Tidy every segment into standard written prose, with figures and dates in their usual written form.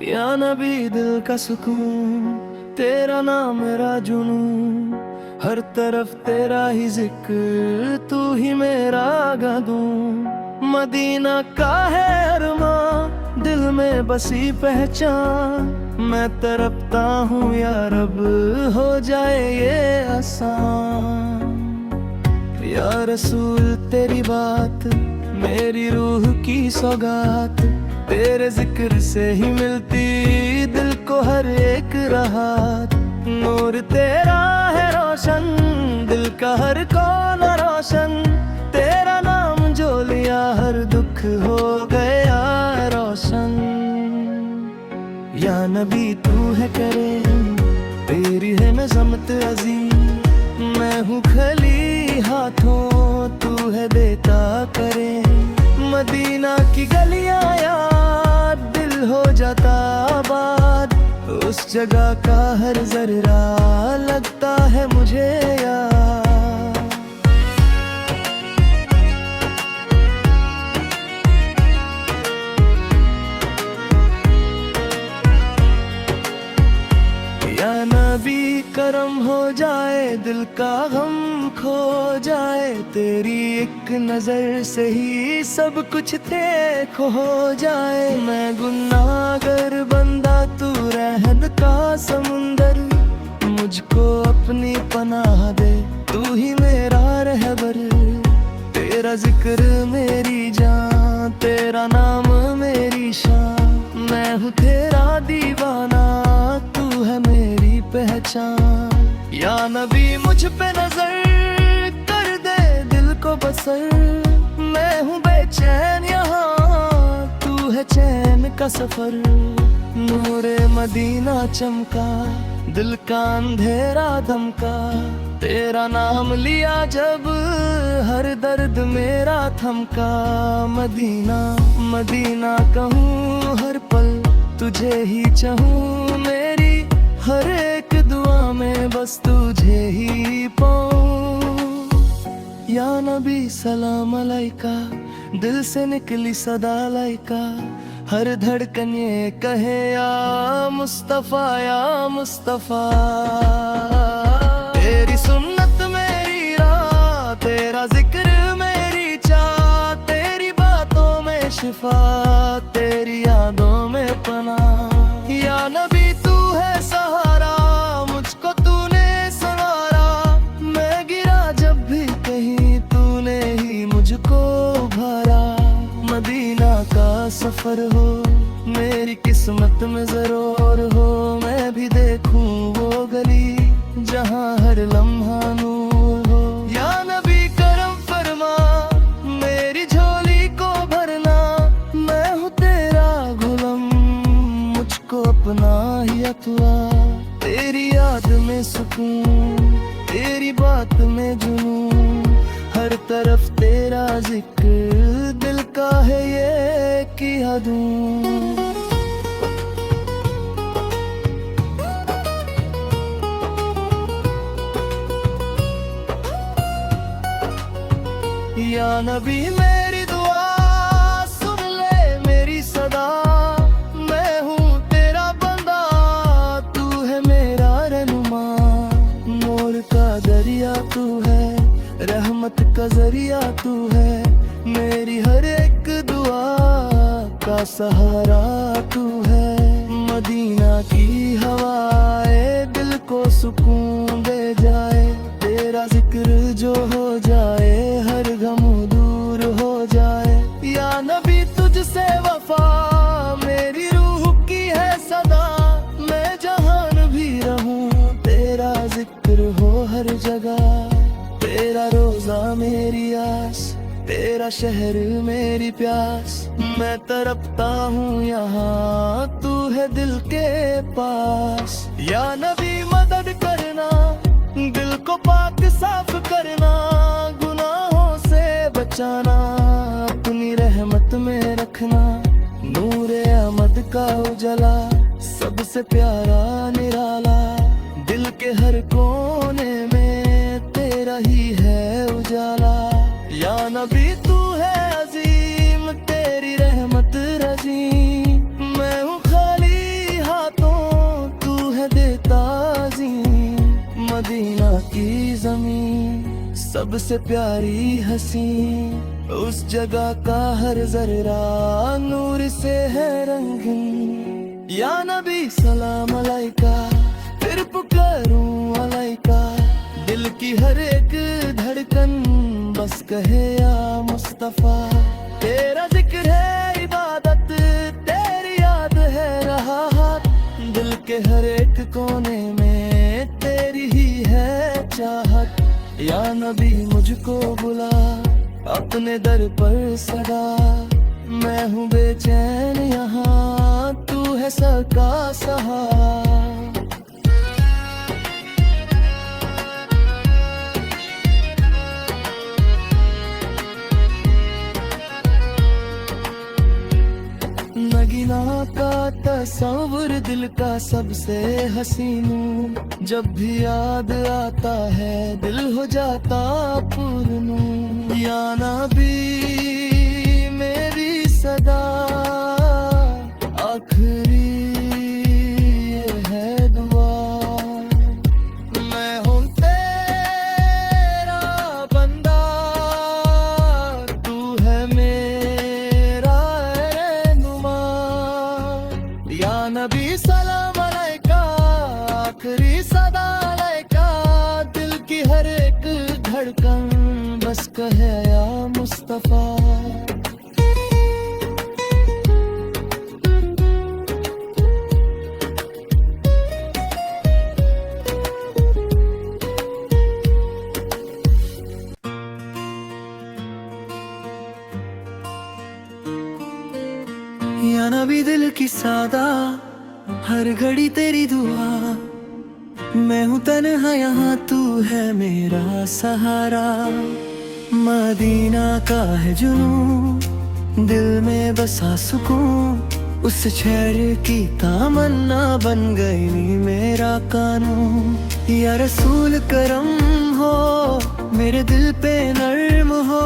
या नबी दिल का सुकून, तेरा नाम मेरा जुनून, हर तरफ तेरा ही जिक्र, तू ही मेरा गदूं। मदीना का है अरमां, दिल में बसी पहचान, मैं तरफता हूँ या रब हो जाए ये आसान। या रसूल तेरी बात मेरी रूह की सौगात, तेरे जिक्र से ही मिलती दिल को हर एक राहत। नूर तेरा है रोशन, दिल का हर कोना रोशन, तेरा नाम जो लिया हर दुख हो गया रोशन। या नबी तू है करे, तेरी है नज़मत अजीम, मैं हूँ खली हाथों, तू है देता करे। मदीना की गलियां याद, दिल हो जाता आबाद, उस जगह का हर जर्रा लगता है मुझे याद। या नबी करम हो जाए, दिल का गम खो जाए, तेरी एक नजर से ही सब कुछ थे खो जाए। मैं गुनाहगार बंदा, तू रहम का समुंदर, मुझको अपनी पनाह दे, तू ही मेरा रहबर। तेरा जिक्र मेरी जान, तेरा नाम मेरी शान, मैं हूँ तेरा दीवाना, तू है मेरी पहचान। या नबी मुझ पे नजर कर दे, दिल को बसर, मैं हूँ बेचैन यहाँ, तू है चैन का सफर। नूरे मदीना चमका, दिल का अंधेरा धमका, तेरा नाम लिया जब हर दर्द मेरा थमका। मदीना मदीना कहूँ हर पल, तुझे ही चाहूँ, मेरी हर एक दुआ में बस तुझे ही पाऊं। या नबी सलाम अलैका, दिल से निकली सदा लाइका, हर धड़कन ये कहे या मुस्तफा या मुस्तफा। तेरी सुन्नत मेरी राह, तेरा जिक्र मेरी चाह, तेरी बातों में शिफा, तेरी यादों में पनाह। या नबी तू है सहारा, मुझको तूने संवारा, मैं गिरा जब भी कहीं तूने ही मुझको उभारा। मदीना का सफर हो, मेरी किस्मत में जरूर हो, मैं भी देखूं वो गली जहां हर लम्हा नूर हो। या नबी करम फरमा, मेरी झोली को भरना, मैं हूँ तेरा गुलाम, मुझको अपना ही अतवा। तेरी याद में सुकून, तेरी बात में जुनून, हर तरफ तेरा जिक्र, दिल का है ये किया दूं। या नबी मेरी दुआ सुन ले मेरी सदा, मैं हूँ तेरा बंदा, तू है मेरा रहनुमा। नूर का दरिया तू है, रहमत का जरिया तू है, मेरी हर एक दुआ का सहारा तू है। मदीना की हवाएं दिल को सुकून दे जाए, तेरा जिक्र जो हो जाए हर गम दूर हो जाए। या नबी तुझसे वफा मेरी रूह की है सदा, मैं जहान भी रहूं तेरा जिक्र हो हर जगह। तेरा रोजा मेरी आस, तेरा शहर मेरी प्यास, मैं तरपता हूँ यहाँ, तू है दिल के पास। या नबी मदद करना, दिल को पाक साफ करना, गुनाहों से बचाना, अपनी रहमत में रखना। नूरे अहमद का उजला, सबसे प्यारा निराला, दिल के हर कोने में तेरा ही है उजाला। या नबी तू है अजीम, तेरी रहमत रजीम, मैं हूँ खाली मदीना की जमीन सबसे प्यारी हसी, उस जगह का हर जर्रा नूर से है रंगीन। या नबी सलाम अलैका, फिर पुकारूं अलैका, दिल की हर एक धड़कन बस कहे या मुस्तफा। तेरा जिक्र है इबादत, तेरी याद है राहत, दिल के हर एक कोने में तेरी ही है चाहत। या नबी मुझको बुला अपने दर पर सदा, मैं हूँ बेचैन यहाँ, तू है सबका सहारा। नगीना का तस्वुर दिल का सबसे हसीनू, जब भी याद आता है दिल हो जाता पुरनू। या नबी मेरी सदा आखिरी ये है दुआ, मैं हूँ तेरा बंदा, तू है मेरा रहनुमा। या नबी सलाम अलैका, आखिरी सदा अलैका, दिल की हर एक धड़कन बस कहे या मुस्तफा। या नबी दिल की सादा, हर घड़ी तेरी दुआ, मैं हूँ तन्हा यहाँ, तू है मेरा सहारा। मदीना का है जुनून, दिल में बसा सुकून, उस शहर की तमन्ना बन गई मेरा कानून। या रसूल करम हो, मेरे दिल पे नर्म हो,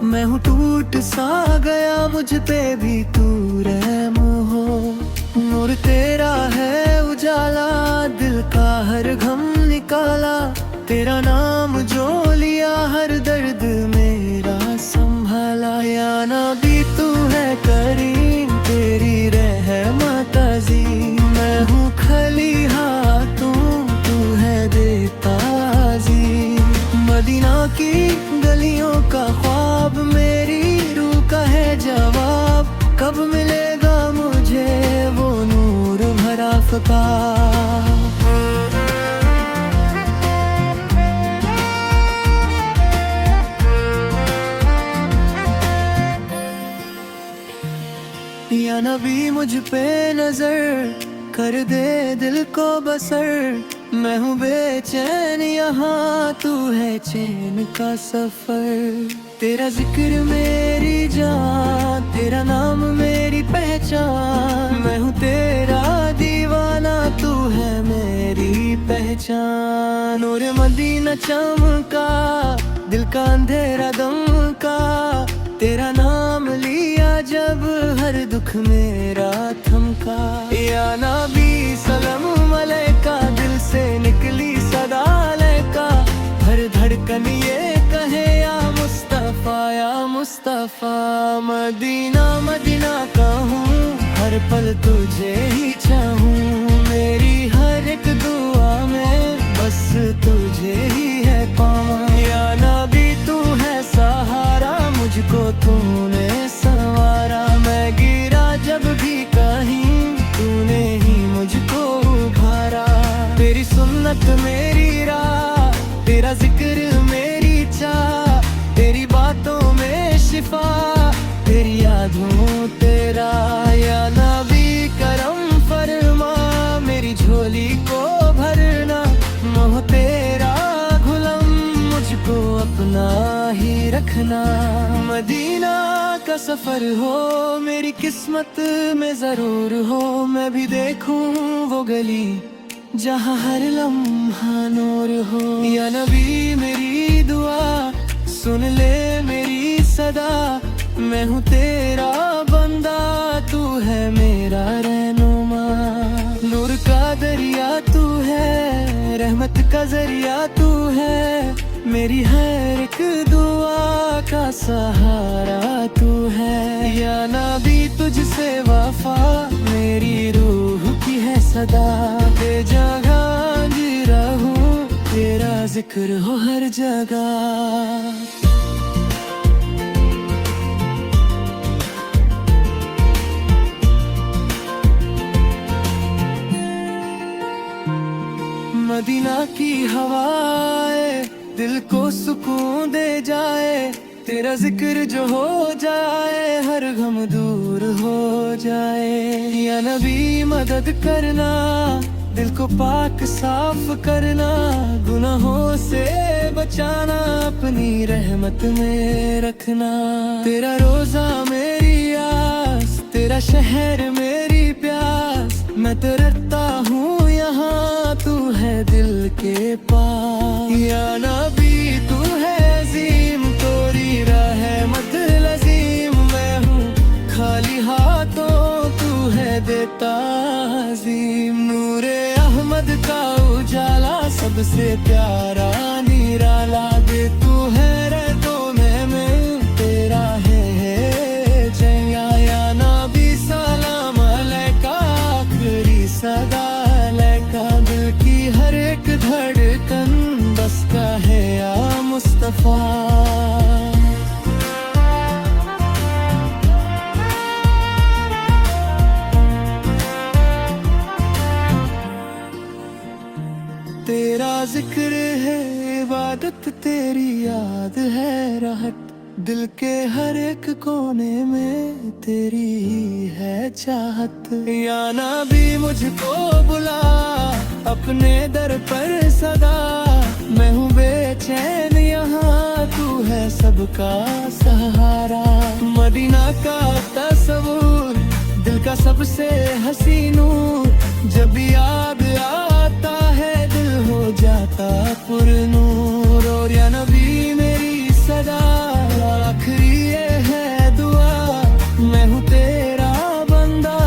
मैं हूँ टूट सा गया, मुझ पे भी तू रहम हो। नूर तेरा है उजाला, दिल का हर गम निकाला, तेरा नाम जो लिया हर दर्द मेरा संभाला। या नबी तू है करीम, तेरी रहमत अज़ीम, मैं हूँ खली हाथों, तू है देता अज़ीम। मदीना की गलियों का ख्वाब, मेरी रूह का है जवाब, कब मिलेगा मुझे वो नूर भरा फका। या नबी मुझ पे नजर कर दे दिल को बसर, मैं हूँ बेचैन यहाँ, तू है चैन का सफर। तेरा जिक्र मेरी जान, तेरा नाम मेरी पहचान, मैं हूँ तेरा दीवाना, तू है मेरी पहचान। नूर मदीना चमका, दिल का अंधेरा दम का, तेरा नाम लिया जब हर दुख मेरा थमका। या नबी सलाम अलैका, दिल से निकली सदा अलैका, हर धड़कन ये कहे या मुस्तफा या मुस्तफा। मदीना मदीना कहूँ, हर पल तुझे ही चाहूँ, मेरी हर एक दुआ में बस तुझे ही है पाऊँ। या नबी तू है सहारा, मुझको तूने संवारा, मैं गिरा जब भी कहीं, तूने ही मुझको उभारा। तेरी सुन्नत मेरी राह, तेरा जिक्र मेरी चाह, तेरी बातों में शिफा, तेरी यादों तेरा। या नबी करम फरमा, मेरी झोली को भरना, मोह तेरा गुलाम, मुझको अपना ही रखना। मदीना का सफर हो, मेरी किस्मत में जरूर हो, मैं भी देखूं वो गली जहाँ हर लम्हा नूर हो। या नबी मेरी दुआ सुन ले मेरी सदा, मैं हूँ तेरा बंदा, तू है मेरा रहनुमा। नूर का दरिया तू है, रहमत रहमत का जरिया तू है, मेरी हर एक दुआ का सहारा तू है। या नबी तुझसे वफा मेरी रूह की है सदा, बेजगह जी रहूं तेरा जिक्र हो हर जगह। मदीना की हवाएं दिल को सुकून दे जाए, तेरा जिक्र जो हो जाए हर गम दूर हो जाए। या नबी मदद करना, दिल को पाक साफ करना, गुनाहों से बचाना, अपनी रहमत में रखना। तेरा रोजा मेरी आस, तेरा शहर मेरी प्यास, मैं तरसता हूँ यहाँ तू है दिल के पास। या नबी तू है अजीम, तोरी रहमत लजीम, मैं हूँ खाली हाथों तू है देता अजीम। नूरे अहमद का उजाला सबसे प्यारा निराला, दे तू है रहतो में तेरा है जया। या नबी सलाम अलैका आखिरी सदा अलैका, दिल की हर एक धड़कन बस का है या मुस्तफा। तेरा जिक्र है इबादत, तेरी याद है राहत, दिल के हर एक कोने में तेरी ही है चाहत। या नबी मुझको बुला अपने दर पर सदा, मैं हूँ बेचैन यहाँ तू है सबका सहारा। मदीना का तस्वूर दिल का सबसे हसी नूर, जब याद आता है दिल हो जाता पुरनूर। और या नबी मेरी सदा आखिरी ये है दुआ, मैं हूँ तेरा बंदा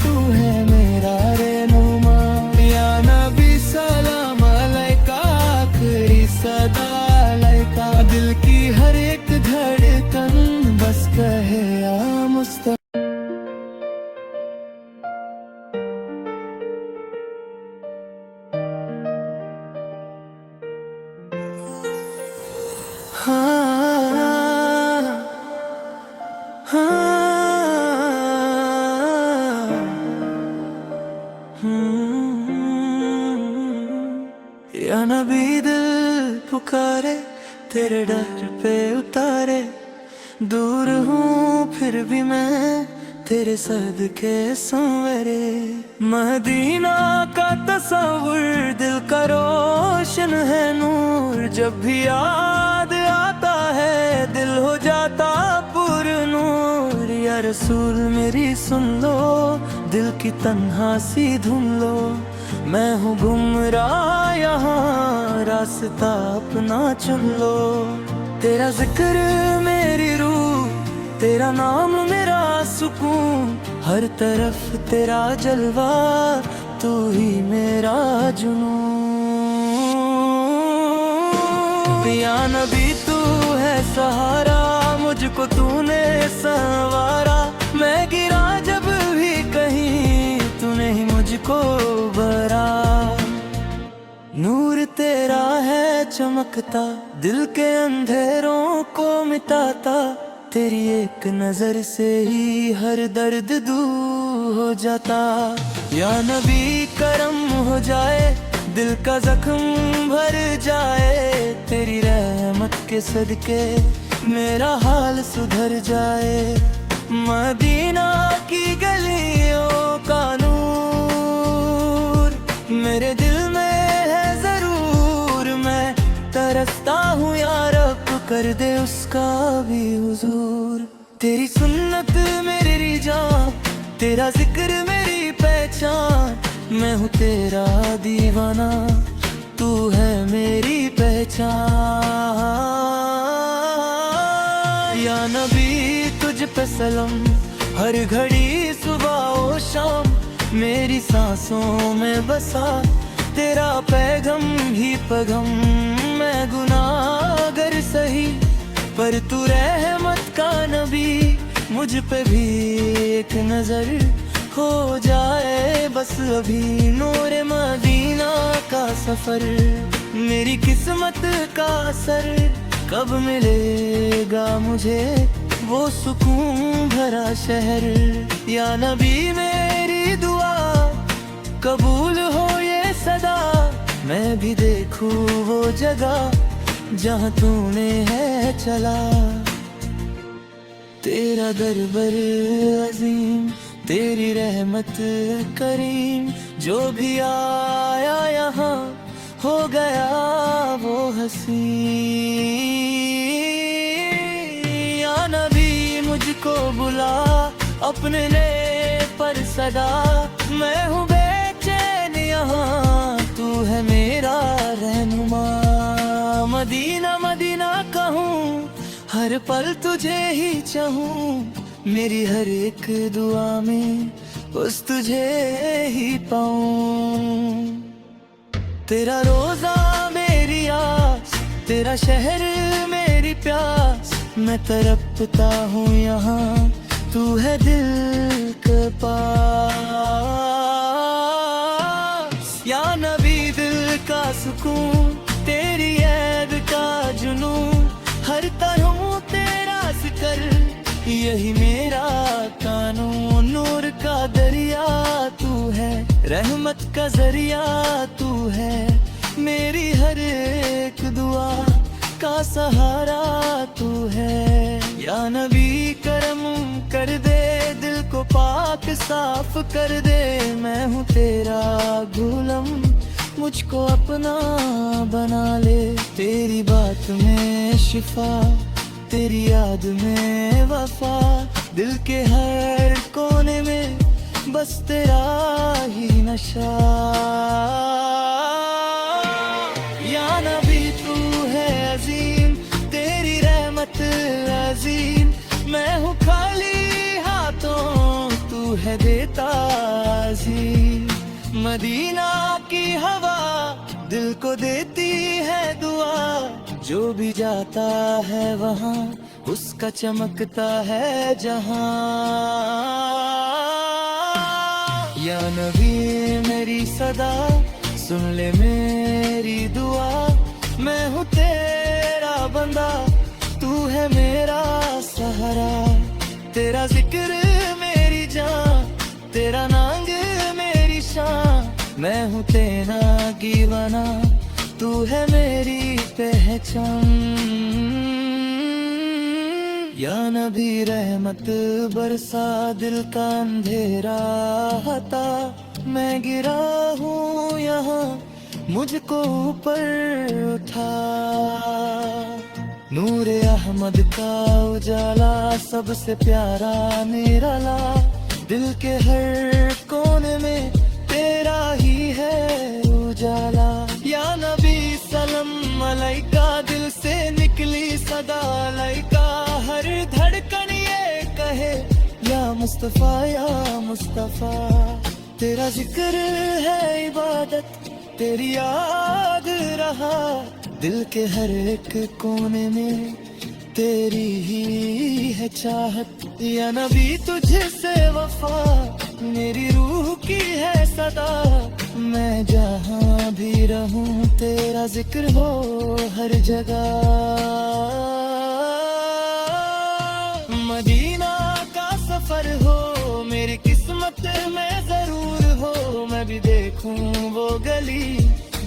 तू है मेरा रहनुमा। या नबी सलाम अलैका आखिरी सदा अलैका, दिल की हर एक धड़कन बस कहे या मुस्तफा। या नबी दिल पुकारे तेरे डर पे उतारे, दूर हूँ फिर भी मैं तेरे सदके संवरे। मदीना का तस्वुर दिल का रोशन है नूर, जब भी याद आता है दिल हो जाता पुरनूर। या रसूल मेरी सुन लो, दिल की तन्हा सी धुन लो, मैं हूँ गुमराह यहाँ रास्ता अपना चुन लो। तेरा जिक्र मेरी रूह, तेरा नाम मेरा सुकून, हर तरफ तेरा जलवा तू ही मेरा जुनून। या नबी तू है सहारा, मुझको तूने संवारा, मैं गिरा जब भी कहीं तूने ही मुझको भरा। नूर तेरा है चमकता, दिल के अंधेरों को मिटाता, तेरी एक नजर से ही हर दर्द दूर हो जाता। या नबी करम हो जाए, दिल का जख्म भर जाए, तेरी रहमत के सदके मेरा हाल सुधर जाए। मदीना की गलियों का नूर मेरे दिल में है जरूर, मैं तरसता हूँ या रब कर दे उसका भी हुजूर। तेरी सुन्नत मेरी रिजा, तेरा जिक्र मेरी पहचान, मैं हूँ तेरा दीवाना तू है मेरी पहचान। या नबी तुझ पे सलाम, हर घड़ी सुबह और शाम मेरी सांसों में बसा, तेरा पैगम ही पगम, मैं गुनाहगर सही, पर तू रहमत का नबी, मुझ पे भी एक नजर हो जाए बस अभी। नूर मदीना का सफर, मेरी किस्मत का असर, कब मिलेगा मुझे वो सुकून भरा शहर। या नबी मेरी दुआ कबूल हो ये सदा, मैं भी देखूं वो जगह जहाँ तूने है चला। तेरा दरबार अजीम, तेरी रहमत करीम, जो भी आया यहाँ हो गया वो हसी। या नबी मुझको बुला अपने ले पर सदा, मैं हूँ बेचैन यहाँ, तू है मेरा रहनुमा। मदीना मदीना कहूँ, हर पल तुझे ही चाहूँ, मेरी हर एक दुआ में बस तुझे ही पाऊँ। तेरा रोजा मेरी आस, तेरा शहर मेरी प्यास, मैं तड़पता हूँ यहाँ, तू है दिल के पास। या नबी दिल का सुकून, तेरी ऐद का जुनून, हर तरह तेरा जिक्र, यही मेरा कानून। नूर का दरिया तू है, रहमत का जरिया तू है, मेरी हर एक दुआ का सहारा तू है। या नबी करम कर दे, दिल को पाक साफ कर दे, मैं हूँ तेरा गुलाम, मुझको अपना बना ले। तेरी बात में शिफा, तेरी याद में वफा, दिल के हर कोने में बस तेरा ही नशा। या नबी तू है अजीम, तेरी रहमत अजीम, मैं हूँ खाली हाथों, तू है देता अजीम। मदीना की हवा दिल को देती है दुआ, जो भी जाता है वहाँ उसका चमकता है जहाँ। या नबी मेरी सदा सुन ले मेरी दुआ, मैं हूँ तेरा बंदा, तू है मेरा सहारा। तेरा जिक्र मेरी जान, तेरा नांग मेरी शान, मैं हूँ तेरा दीवाना, तू है मेरी पहचान। या नबी रहमत बरसा, दिल का अंधेरा हटा, मैं गिरा हूँ यहाँ, मुझको ऊपर उठा। नूरे अहमद का उजाला, सबसे प्यारा निराला, दिल के हर कोने में तेरा ही है उजाला। या नबी सलाम अलैका, दिल से निकली सदा अलैका, हर धड़कन ये कहे या मुस्तफा या मुस्तफा। तेरा जिक्र है इबादत, तेरी याद रहा, दिल के हर एक कोने में तेरी ही है चाहत। या नबी तुझसे वफा, मेरी रूह की है सदा, मैं जहाँ भी रहूं तेरा जिक्र हो हर जगह। मदीना का सफर हो मेरी किस्मत में जरूर हो, मैं भी देखूं वो गली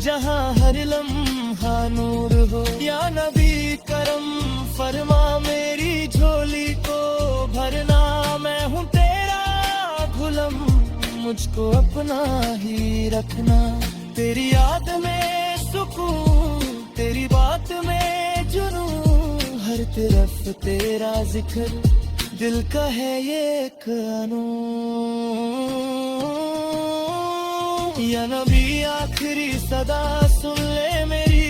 जहाँ हर लम्हा नूर हो। या नबी करम फरमा, मेरी झोली को भरना, मैं हूँ तेरा गुलाम, मुझको अपना ही रखना। तेरी याद में सुकून, तेरी बात में जुनून, हर तरफ तेरा जिक्र, दिल का है ये कानून। या नबी आखिरी सदा सुन ले मेरी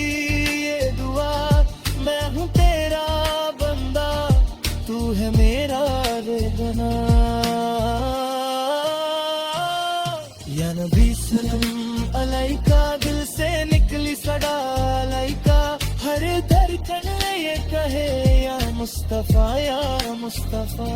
ये दुआ, मैं हूँ तेरा बंदा, तू है मेरा रहना। या नबी सलाम अलैका दिल से निकली सदा, अलैका हर धड़कन में ये कहे या मुस्तफा या मुस्तफा।